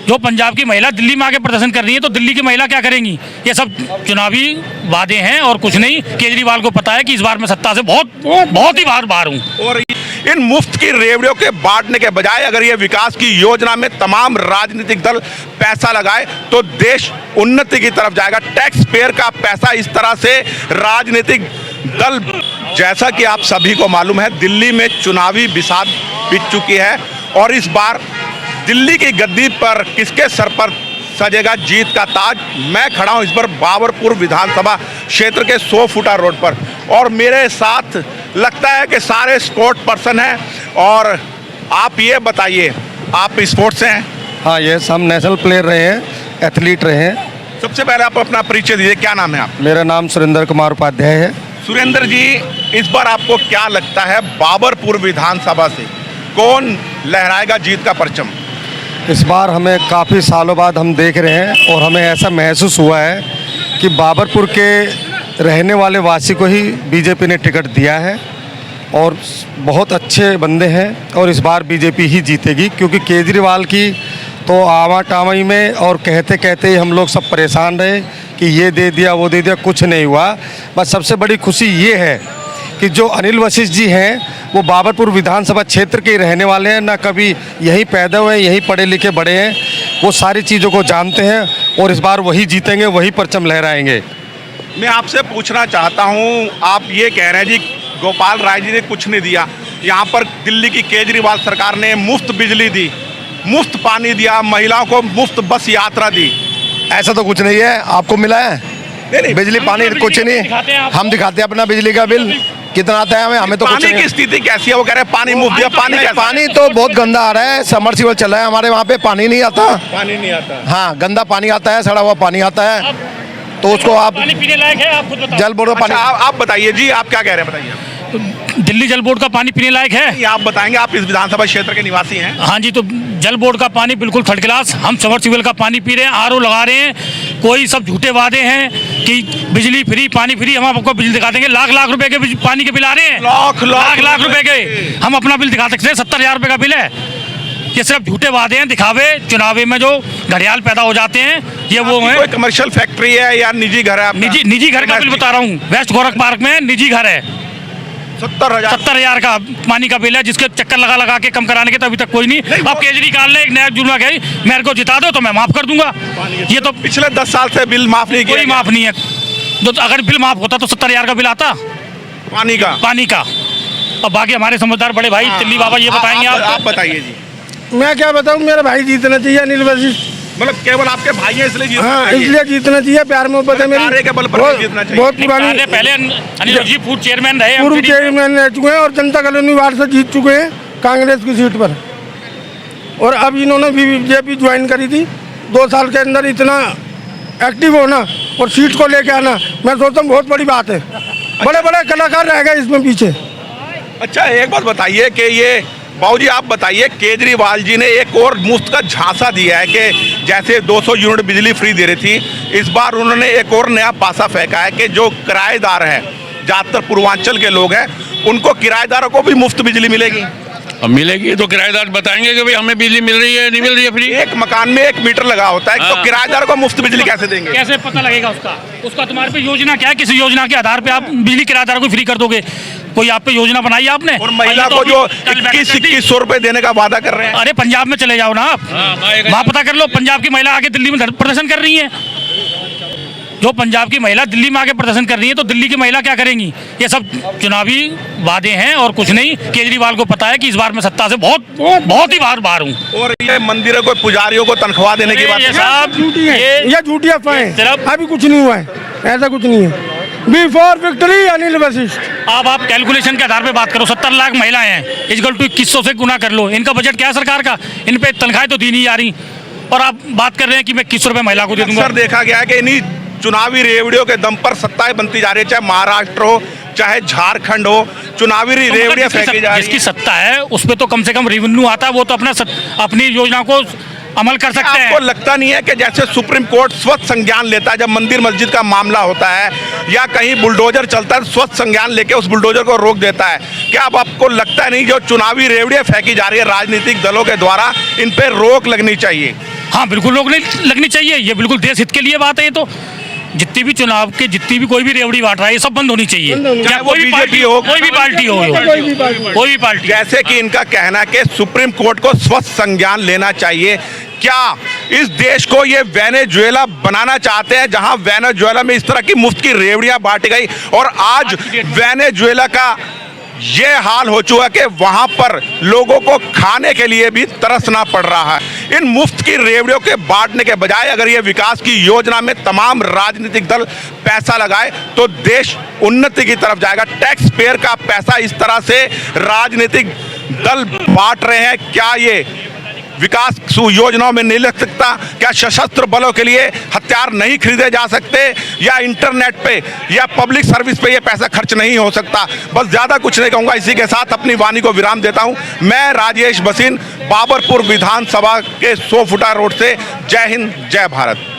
जो पंजाब की महिला दिल्ली में आके प्रदर्शन कर रही है तो दिल्ली की महिला क्या करेंगी? ये सब चुनावी वादे हैं और कुछ नहीं। केजरीवाल को पता है कि इस बार मैं सत्ता से बहुत ही बाहर हूँ। और इन मुफ्त की रेवड़ियों के बांटने के बजाय अगर ये विकास की योजना में तमाम राजनीतिक दल पैसा लगाए तो देश उन्नति की तरफ जाएगा। टैक्स पेयर का पैसा इस तरह से राजनीतिक दल, जैसा कि आप सभी को मालूम है, दिल्ली में चुनावी बिसात बीत चुकी है और इस बार दिल्ली की गद्दी पर किसके सर पर सजेगा जीत का ताज। मैं खड़ा हूं इस बार बाबरपुर विधानसभा क्षेत्र के 100 फुटा रोड पर और मेरे साथ लगता है कि सारे स्पोर्ट पर्सन हैं। और आप ये बताइए, आप स्पोर्ट्स से हैं? हाँ, ये हम नेशनल प्लेयर रहे हैं, एथलीट रहे हैं। सबसे पहले आप अपना परिचय दीजिए, क्या नाम है आप? मेरा नाम सुरेंद्र कुमार उपाध्याय है। सुरेंद्र जी, इस बार आपको क्या लगता है बाबरपुर विधानसभा से कौन लहराएगा जीत का परचम? इस बार हमें काफ़ी सालों बाद हम देख रहे हैं और हमें ऐसा महसूस हुआ है कि बाबरपुर के रहने वाले वासी को ही बीजेपी ने टिकट दिया है और बहुत अच्छे बंदे हैं और इस बार बीजेपी ही जीतेगी, क्योंकि केजरीवाल की तो आवाटावाई में और कहते कहते ही हम लोग सब परेशान रहे कि ये दे दिया वो दे दिया, कुछ नहीं हुआ। बस सबसे बड़ी खुशी ये है कि जो अनिल वशिष्ठ जी हैं वो बाबरपुर विधानसभा क्षेत्र के ही रहने वाले हैं, ना कभी यहीं पैदा हुए हैं, यहीं पढ़े लिखे बड़े हैं, वो सारी चीज़ों को जानते हैं और इस बार वही जीतेंगे, वही परचम लहराएंगे। मैं आपसे पूछना चाहता हूं, आप ये कह रहे हैं जी गोपाल राय जी ने कुछ नहीं दिया, यहाँ पर दिल्ली की केजरीवाल सरकार ने मुफ्त बिजली दी, मुफ्त पानी दिया, महिलाओं को मुफ्त बस यात्रा दी। ऐसा तो कुछ नहीं है, आपको मिला है? नहीं, बिजली पानी कुछ नहीं, हम दिखाते हैं अपना बिजली का बिल कितना आता है हमें तो कुछ पानी की स्थिति कैसी है? वो कह रहे हैं पानी मुफ्त दिया, पानी तो बहुत गंदा आ रहा है, समरसीबल चल रहा है हमारे वहाँ पे, पानी नहीं आता। पानी नहीं आता? हाँ, गंदा पानी आता है, सड़ा हुआ पानी आता है, तो उसको आप पानी पीने लायक है? आप खुद बताओ। जल बोर्ड का पानी। आप बताइए जी, आप क्या कह रहे हैं, बताइए। दिल्ली जल बोर्ड का पानी पीने लायक है? आप बताएंगे, आप इस विधानसभा क्षेत्र के निवासी हैं। हाँ जी, तो जल बोर्ड का पानी बिल्कुल थर्ड क्लास, हम समरसीबल का पानी पी रहे हैं, आरओ लगा रहे हैं। कोई सब झूठे वादे हैं कि बिजली फ्री, पानी फ्री, हम आपको बिजली दिखा देंगे। लाख रुपए के पानी के बिल आ रहे हैं, लाख रुपए के। हम अपना बिल दिखा सकते हैं, 70,000 रुपए का बिल है। ये सिर्फ झूठे वादे हैं, दिखावे, चुनावे में जो घड़ियाल पैदा हो जाते हैं, ये वो है। कोई कमर्शियल फैक्ट्री है या निजी घर है आपका? निजी घर का बिल बता रहा हूँ, वेस्ट गोरख पार्क में निजी घर है। 70,000 का पानी का बिल है, जिसके चक्कर लगा के कम कराने के तो अभी तक कोई नहीं। अब केजरीवाल ने एक नया जुर्मा कही, मेरे को जिता दो तो मैं माफ कर दूंगा। ये तो पिछले 10 साल से बिल माफ नहीं किया, कोई माफ नहीं है। जो अगर बिल माफ होता तो 70,000 का बिल आता पानी का। अब बाकी हमारे समझदार बड़े भाई तिल्ली बाबा ये बताएंगे। आप बताइए जी। मैं क्या बताऊं, मेरा भाई जीतना चाहिए, अनिल वशिष्ठ। मतलब केवल आपके भाई हैं इसलिए जीतना हाँ, चाहिए? इसलिए जीतना चाहिए, प्यार मोहब्बत है मेरी। के बल पर जीतना चाहिए। बहुत पुरानी, पहले अनिल जी पूर्व चेयरमैन रहे, पूर्व चेयरमैन रह चुके हैं और जनता कॉलोनी वार्ड से जीत चुके हैं कांग्रेस की सीट पर। और अब इन्होंने बीजेपी ज्वाइन करी थी। 2 साल के अंदर इतना एक्टिव होना और सीट को लेके आना, मैं सोचता हूँ बहुत बड़ी बात है। बड़े बड़े कलाकार रह गए इसमें पीछे। अच्छा, एक बात बताइए कि ये बाबूजी आप बताइए, केजरीवाल जी ने एक और मुफ्त का झांसा दिया है कि जैसे 200 यूनिट बिजली फ्री दे रही थी, इस बार उन्होंने एक और नया पासा फेंका है कि जो किराएदार हैं, ज़्यादातर पूर्वांचल के लोग हैं, उनको किराएदारों को भी मुफ्त बिजली मिलेगी। अब मिलेगी तो किराएदार बताएंगे कि भाई हमें बिजली मिल रही है, नहीं मिल रही है फ्री। एक मकान में 1 मीटर लगा होता है, तो किराएदार को मुफ्त बिजली कैसे देंगे? कैसे पता लगेगा उसका तुम्हारे पे योजना क्या है? किसी योजना के आधार पे आप बिजली किराएदार को फ्री कर दोगे? कोई आप पे योजना बनाई है आपने? और महिला को जो 2100 रुपए देने का वादा कर रहे हैं। अरे पंजाब में चले जाओ ना आप, वहाँ पता कर लो। पंजाब की महिला आके दिल्ली में प्रदर्शन कर रही है। जो पंजाब की महिला दिल्ली में आके प्रदर्शन कर रही है तो दिल्ली की महिला क्या करेंगी? ये सब चुनावी वादे हैं और कुछ नहीं। केजरीवाल को पता है कि इस बार मैं सत्ता से बहुत ही बाहर हूँ। और ये मंदिरों को, पुजारियों को तनख्वाह देने की बात झूठी है, ये झूठी अफवाहें। अभी कुछ नहीं हुआ है, ऐसा कुछ नहीं है। Before victory Anil Vashishtha. अब आप कैलकुलेशन के आधार पे बात करो, 70 लाख महिलाएं हैं, इक्वल टू 2100 से गुना कर लो। इनका बजट क्या है सरकार का? इन पे तनख्वाहें तो दी नहीं जा रही और आप बात कर रहे हैं कि मैं 2100 रुपए महिला को दे दूंगा। सर, देखा गया है कि इन्हीं चुनावी रेवड़ियों के दम पर सत्ताएं बनती जा रही है, चाहे महाराष्ट्र हो चाहे झारखंड हो, चुनावी रेवड़ियां फेंकी जा रही है। जिसकी सत्ता है उस पर तो कम से कम रेवेन्यू आता है, वो तो अपनी योजना को अमल कर सकते हैं। आपको लगता नहीं है कि जैसे सुप्रीम कोर्ट स्वतः संज्ञान लेता है जब मंदिर मस्जिद का मामला होता है या कहीं बुलडोजर चलता है, स्वतः संज्ञान लेके उस बुलडोजर को रोक देता है? क्या अब आपको लगता नहीं जो चुनावी रेवड़ियां फेंकी जा रही है राजनीतिक दलों के द्वारा, इन पे रोक लगनी चाहिए? हाँ बिल्कुल रोकने लगनी चाहिए, ये बिल्कुल देश हित के लिए बात है। ये तो जितनी भी चुनाव के जितनी भी कोई भी रेवड़ी बांट रहा है ये सब बंद होनी चाहिए, चाहे वो कोई भी पार्टी BJP हो, कोई भी पार्टी हो, कोई भी पार्टी। जैसे कि इनका कहना है कि सुप्रीम कोर्ट को स्वस्थ संज्ञान लेना चाहिए। क्या इस देश को ये वेनेजुएला बनाना चाहते हैं, जहां वेनेजुएला में इस तरह की मुफ्त की रेवड़ियां बांटी गई और आज वेनेजुएला का ये हाल हो चुका कि वहां पर लोगों को खाने के लिए भी तरसना पड़ रहा है। इन मुफ्त की रेवड़ियों के बांटने के बजाय अगर ये विकास की योजना में तमाम राजनीतिक दल पैसा लगाए तो देश उन्नति की तरफ जाएगा। टैक्स पेयर का पैसा इस तरह से राजनीतिक दल बांट रहे हैं, क्या ये विकास योजनाओं में नहीं लग सकता? क्या सशस्त्र बलों के लिए हथियार नहीं खरीदे जा सकते, या इंटरनेट पे या पब्लिक सर्विस पे ये पैसा खर्च नहीं हो सकता? बस ज़्यादा कुछ नहीं कहूँगा, इसी के साथ अपनी वाणी को विराम देता हूँ। मैं राजेश भसीन, बाबरपुर विधानसभा के 100 फुटा रोड से। जय हिंद, जय भारत।